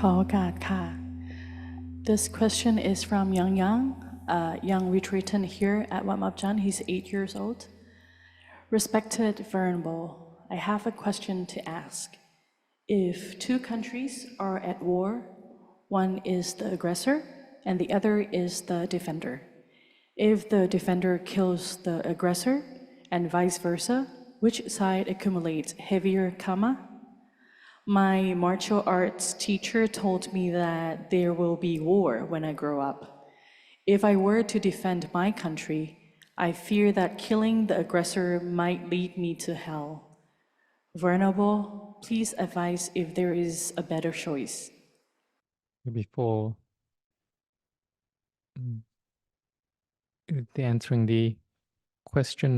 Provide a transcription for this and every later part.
ขอโอกาสค่ะ This question is from Yang, a young retreatant here at Wat Mapjan. He's 8 years old. Respected Venerable, I have a question to ask. If two countries are at war, one is the aggressor and the other is the defender. If the defender kills the aggressor and vice versa, which side accumulates heavier karma? My martial arts teacher told me that there will be war when I grow up. If I were to defend my country, I fear that killing the aggressor might lead me to hell. Venerable, please advise if there is a better choice. Before answering the question,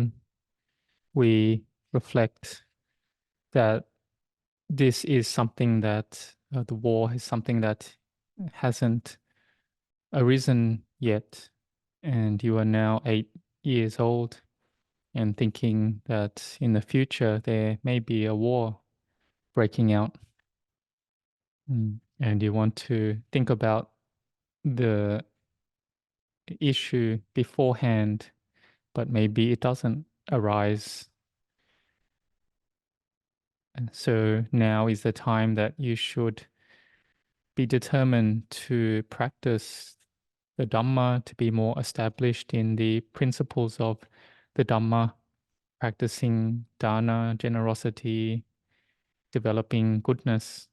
we reflect that this is something that the war is something that hasn't arisen yet, and you are now 8 years old and thinking that in the future there may be a war breaking out. And you want to think about the issue beforehand, but maybe it doesn't arise. And so now is the time that you should be determined to practice the Dhamma, to be more established in the principles of the Dhamma, practicing dana, generosity, developing goodness.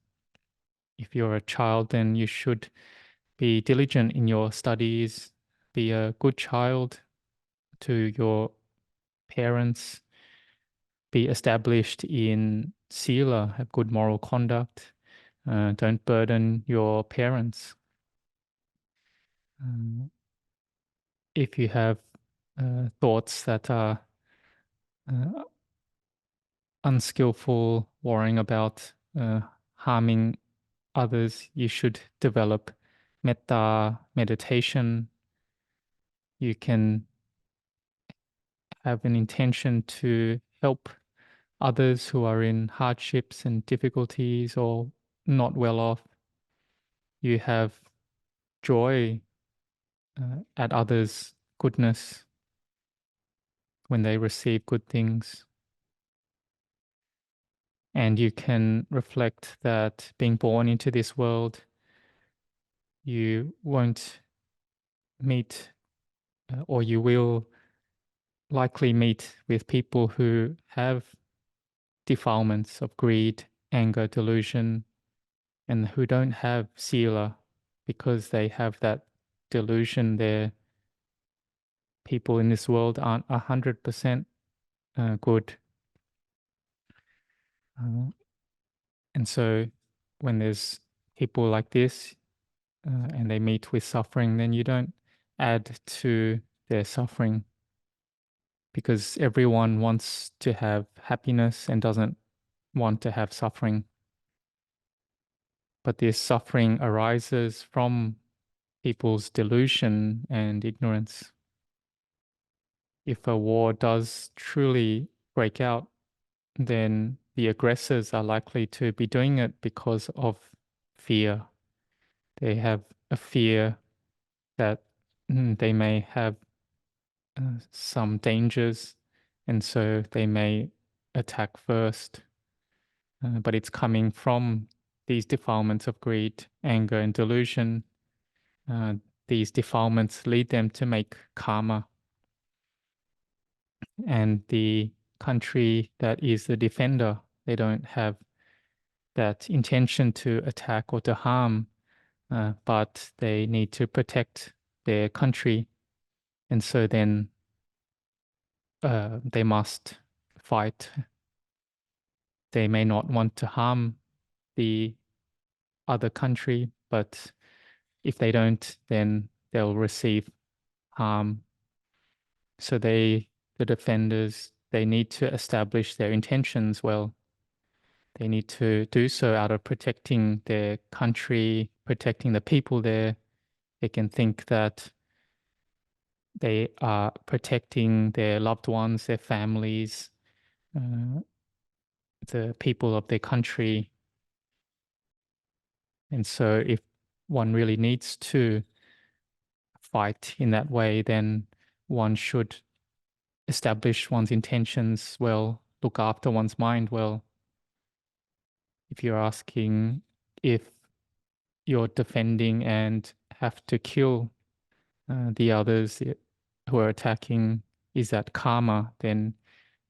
If you're a child, then you should be diligent in your studies, be a good child to your parents, be established in sila, have good moral conduct, don't burden your parents. If you have thoughts that are unskillful, worrying about harming others, you should develop metta meditation. You can have an intention to help others who are in hardships and difficulties or not well off. You have joy at others' goodness when they receive good things. And you can reflect that being born into this world, you won't meet or you will likely meet with people who have defilements of greed, anger, delusion, and who don't have sila because they have that delusion. Their people in this world aren't 100% good. And so when there's people like this and they meet with suffering, then you don't add to their suffering, because everyone wants to have happiness and doesn't want to have suffering. But this suffering arises from people's delusion and ignorance. If a war does truly break out, then the aggressors are likely to be doing it because of fear. They have a fear that they may have some dangers, and so they may attack first. But it's coming from these defilements of greed, anger, and delusion. These defilements lead them to make karma. And the country that is the defender, they don't have that intention to attack or to harm, but they need to protect their country. And so then they must fight. They may not want to harm the other country, but if they don't, then they'll receive harm. So the defenders, they need to establish their intentions well. They need to do so out of protecting their country, protecting the people there. They can think that they are protecting their loved ones, their families, the people of their country. And so if one really needs to fight in that way, then one should establish one's intentions well, look after one's mind well. If you're asking if you're defending and have to kill the others who are attacking, is that karma? Then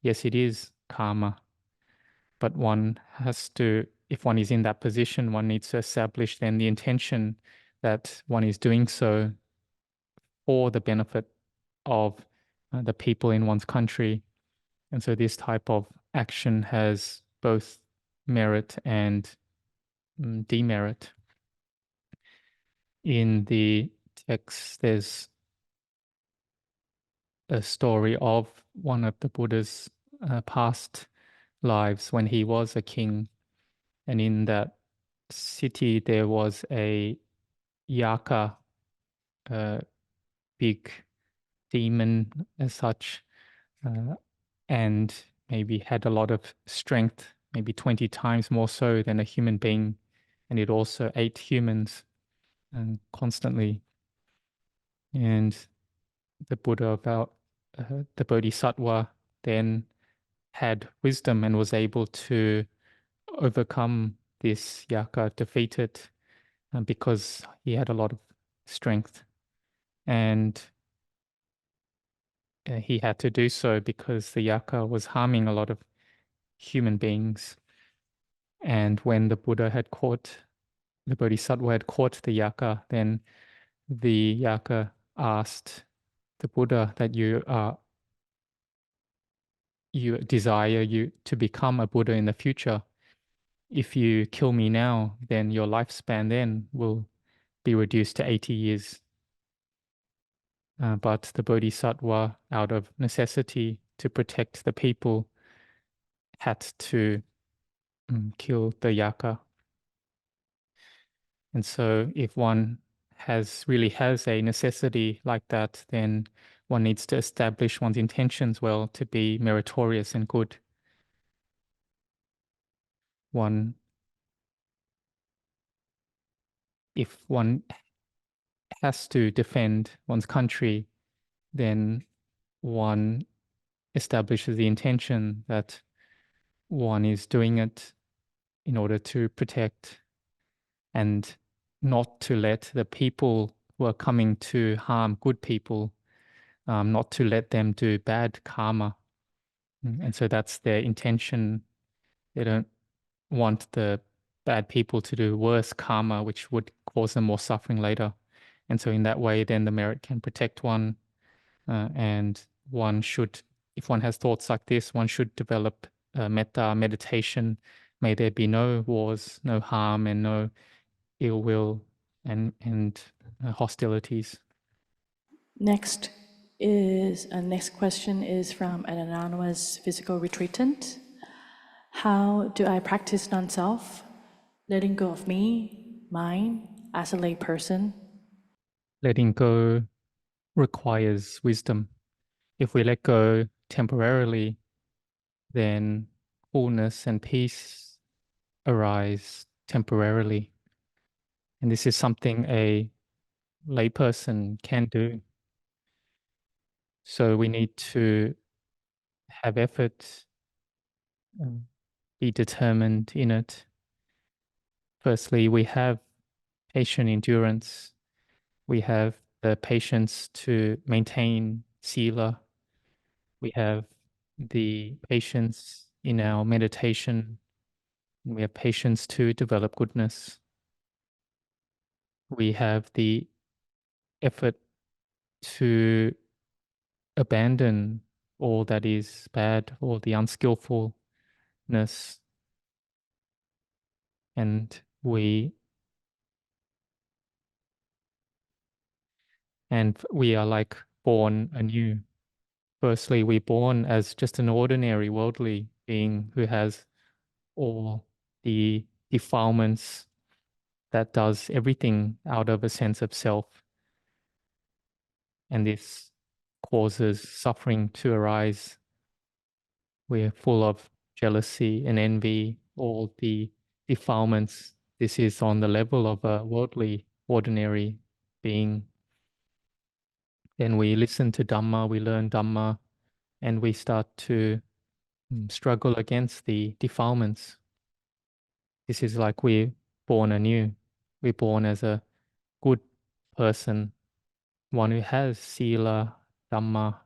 yes, it is karma. But one has to, if one is in that position, one needs to establish then the intention that one is doing so for the benefit of the people in one's country. And so this type of action has both merit and demerit. In the text, there's a story of one of the Buddha's past lives when he was a king. And in that city, there was a yaka, a big demon as such, and maybe had a lot of strength, maybe 20 times more so than a human being. And it also ate humans constantly. And the Buddha, about the Bodhisattva, then had wisdom and was able to overcome this yaka, defeat it, because he had a lot of strength. And he had to do so because the yaka was harming a lot of human beings. And when the Buddha had caught, the Bodhisattva had caught the yaka, then the yaka asked the Buddha that you desire you to become a Buddha in the future. If you kill me now, then your lifespan then will be reduced to 80 years. But the Bodhisattva, out of necessity to protect the people, had to kill the yaka. And so if one really has a necessity like that, then one needs to establish one's intentions well to be meritorious and good. If one has to defend one's country, then one establishes the intention that one is doing it in order to protect and not to let the people who are coming to harm good people, not to let them do bad karma. And so that's their intention. They don't want the bad people to do worse karma, which would cause them more suffering later. And so in that way, then the merit can protect one. And one should, if one has thoughts like this, one should develop metta meditation. May there be no wars, no harm, and no ill will and hostilities. Next question is from an anonymous physical retreatant. How do I practice non-self, letting go of me, mine, as a lay person? Letting go requires wisdom. If we let go temporarily, then coolness and peace arise temporarily. And this is something a layperson can do. So we need to have effort, be determined in it. Firstly, we have patient endurance. We have the patience to maintain sila. We have the patience in our meditation. We have patience to develop goodness. We have the effort to abandon all that is bad, all the unskillfulness, and we are like born anew. Firstly, we're born as just an ordinary worldly being who has all the defilements that does everything out of a sense of self. And this causes suffering to arise. We're full of jealousy and envy, all the defilements This is on the level of a worldly, ordinary being. Then we listen to Dhamma, we learn Dhamma, and we start to struggle against the defilements. This is like we're born anew. We're born as a good person, one who has Sila, Dhamma,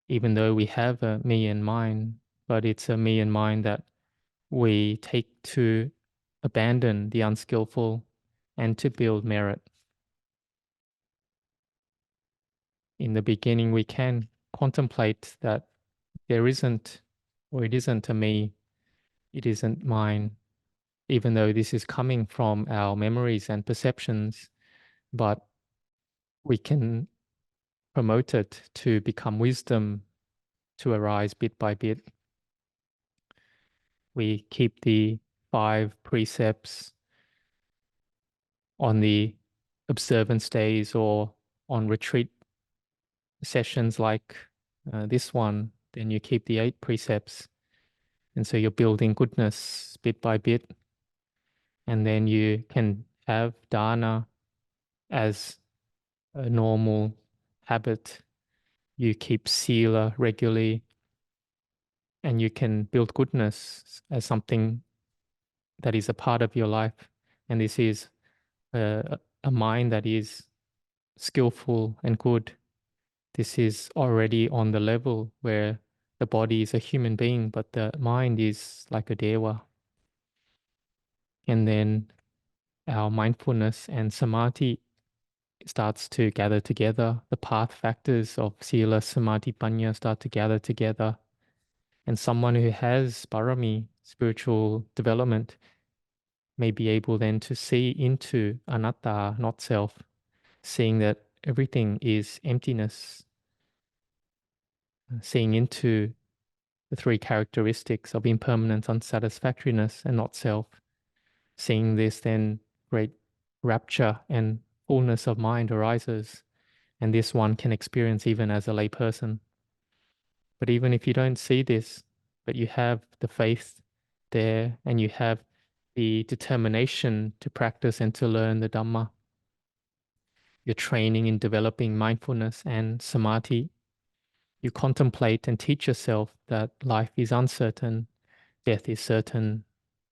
even though we have a me and mine, but it's a me and mine that we take to abandon the unskillful and to build merit. In the beginning, we can contemplate that there isn't, or it isn't a me, it isn't mine, even though this is coming from our memories and perceptions, but we can promote it to become wisdom, to arise bit by bit. We keep the 5 precepts on the observance days or on retreat sessions like this one, then you keep the 8 precepts. And so you're building goodness bit by bit. And then you can have dana as a normal habit. You keep sila regularly, and you can build goodness as something that is a part of your life. And this is a mind that is skillful and good. This is already on the level where the body is a human being, but the mind is like a deva. And then our mindfulness and samadhi starts to gather together. The path factors of sila, samadhi, panya start to gather together. And someone who has parami, spiritual development, may be able then to see into anatta, not self, seeing that everything is emptiness, seeing into the 3 characteristics of impermanence, unsatisfactoriness, and not self. Seeing this, then great rapture and fullness of mind arises, and this one can experience even as a lay person. But even if you don't see this, but you have the faith there, and you have the determination to practice and to learn the Dhamma, you're training in developing mindfulness and samadhi. You contemplate and teach yourself that life is uncertain, death is certain,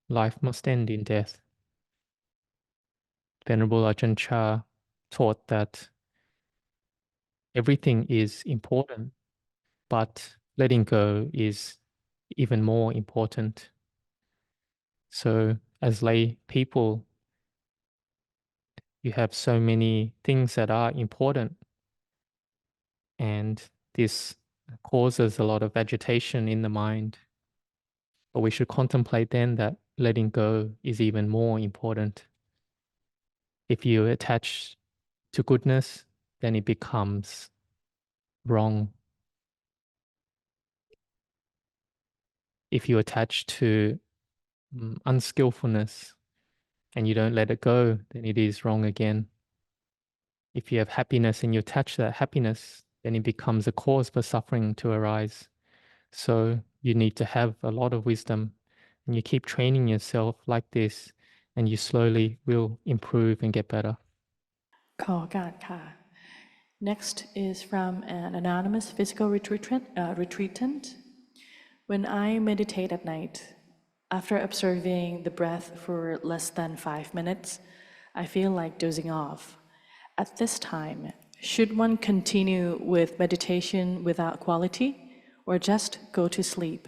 life must end in death. Venerable Ajahn Chah taught that everything is important, but letting go is even more important. So as lay people, you have so many things that are important, and this causes a lot of agitation in the mind. But we should contemplate then that letting go is even more important. If you attach to goodness, then it becomes wrong. If you attach to unskillfulness and you don't let it go, then it is wrong again. If you have happiness and you attach to that happiness, then it becomes a cause for suffering to arise. So you need to have a lot of wisdom, and you keep training yourself like this, and you slowly will improve and get better. ขอโอกาสค่ะ Next is from an anonymous physical retreatant. When I meditate at night, after observing the breath for less than 5 minutes, I feel like dozing off. At this time, should one continue with meditation without quality, or just go to sleep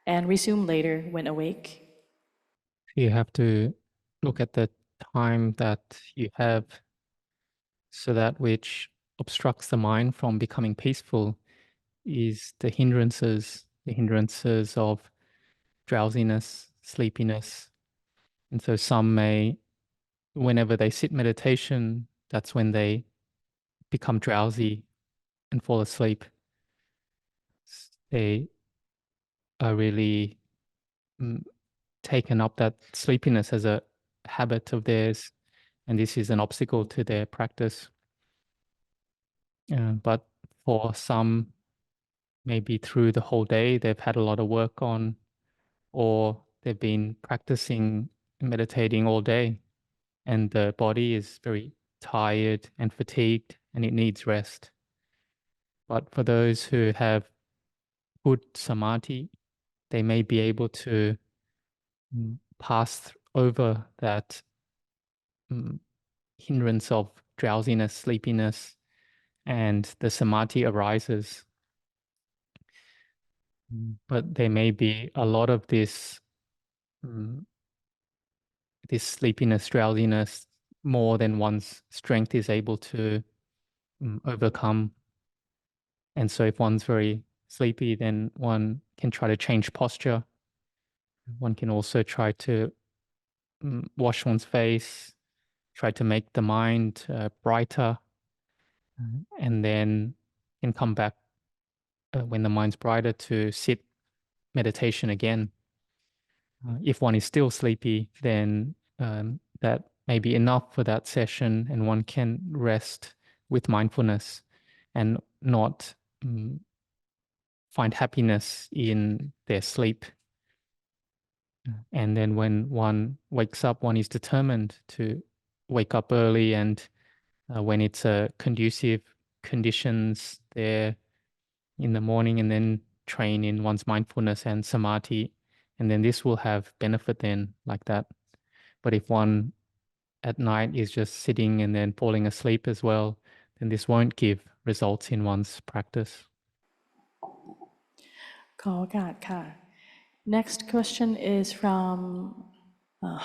and resume later when awake? You have to look at the time that you have, so that which obstructs the mind from becoming peaceful is the hindrances of drowsiness, sleepiness. And so some may, whenever they sit meditation, that's when they become drowsy and fall asleep. They are really taken up that sleepiness as a habit of theirs, and this is an obstacle to their practice. But for some, maybe through the whole day, they've had a lot of work on, or they've been practicing meditating all day, and the body is very tired and fatigued, and it needs rest. But for those who have good samadhi, they may be able to pass over that hindrance of drowsiness, sleepiness, and the samadhi arises. But there may be a lot of this sleepiness, drowsiness, more than one's strength is able to overcome. And so if one's very sleepy, then one can try to change posture. One can also try to wash one's face, try to make the mind brighter, and then can come back when the mind's brighter to sit meditation again. If one is still sleepy, then that may be enough for that session, and one can rest with mindfulness and not find happiness in their sleep. And then when one wakes up, one is determined to wake up early, and when it's conducive conditions there in the morning, and then train in one's mindfulness and samadhi, and then this will have benefit then like that. But if one at night is just sitting and then falling asleep as well, then this won't give results in one's practice. ขอโอกาสค่ะ Next question is from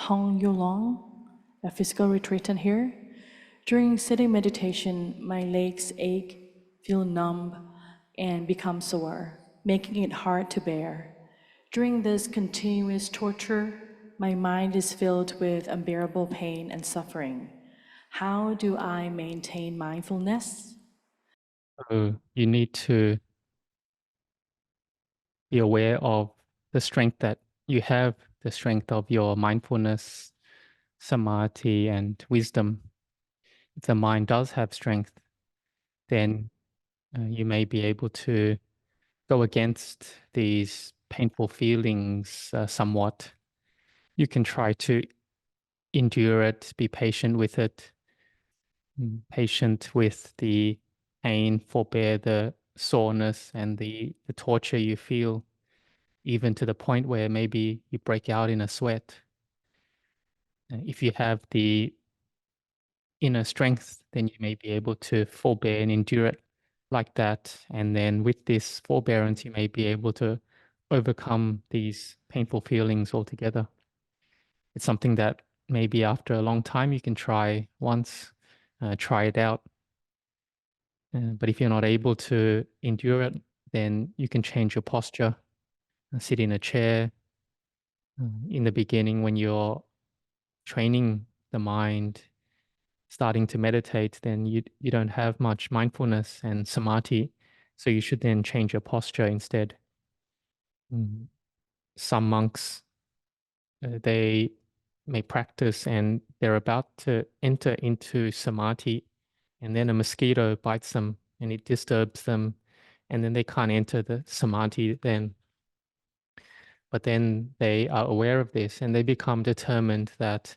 Hong Yulong, a physical retreatant here. During sitting meditation, my legs ache, feel numb, and become sore, making it hard to bear. During this continuous torture, my mind is filled with unbearable pain and suffering. How do I maintain mindfulness? So you need to be aware of the strength that you have, the strength of your mindfulness, samadhi, and wisdom. If the mind does have strength, then you may be able to go against these painful feelings somewhat. You can try to endure it, be patient with it, patient with the pain, forbear the soreness and the torture you feel, even to the point where maybe you break out in a sweat. If you have the inner strength, then you may be able to forbear and endure it like that. And then with this forbearance, you may be able to overcome these painful feelings altogether. It's something that maybe after a long time you can try once, try it out. But if you're not able to endure it, then you can change your posture, sit in a chair. In the beginning, when you're training the mind, starting to meditate, then you don't have much mindfulness and samadhi, so you should then change your posture instead. Some monks, they may practice and they're about to enter into samadhi, and then a mosquito bites them and it disturbs them, and then they can't enter the samadhi then. But then they are aware of this and they become determined that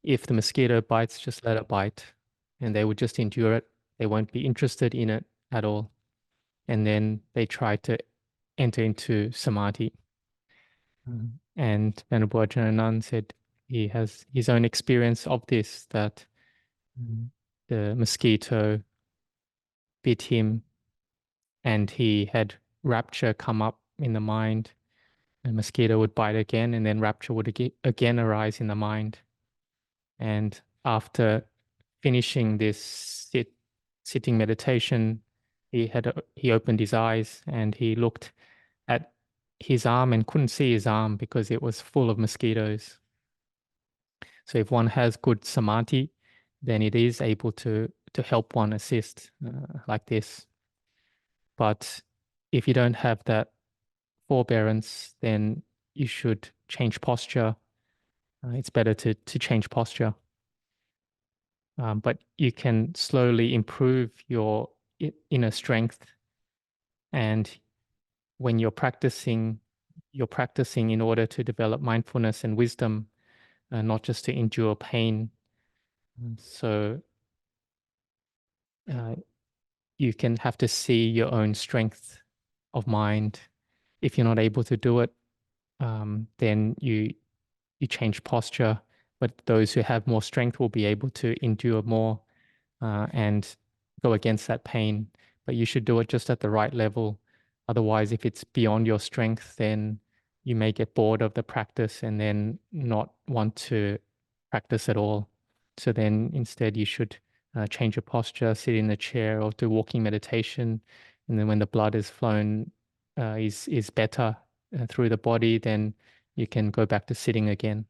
if the mosquito bites, just let it bite. And they would just endure it. They won't be interested in it at all. And then they try to enter into samadhi. And Venerable Ajahn Anan said he has his own experience of this, that the mosquito bit him and he had rapture come up in the mind. The mosquito would bite again, and then rapture would again arise in the mind. And after finishing this sitting meditation, he opened his eyes and he looked at his arm and couldn't see his arm because it was full of mosquitoes. So if one has good samadhi, then it is able to help one assist like this. But if you don't have that forbearance, then you should change posture. It's better to change posture. But you can slowly improve your inner strength. And when you're practicing in order to develop mindfulness and wisdom. not just to endure pain. So you can have to see your own strength of mind. If you're not able to do it, then you change posture. But those who have more strength will be able to endure more and go against that pain. But you should do it just at the right level. Otherwise, if it's beyond your strength, then you may get bored of the practice and then not want to practice at all. So then instead you should change your posture, sit in a chair or do walking meditation. And then when the blood is flown is better through the body, then you can go back to sitting again.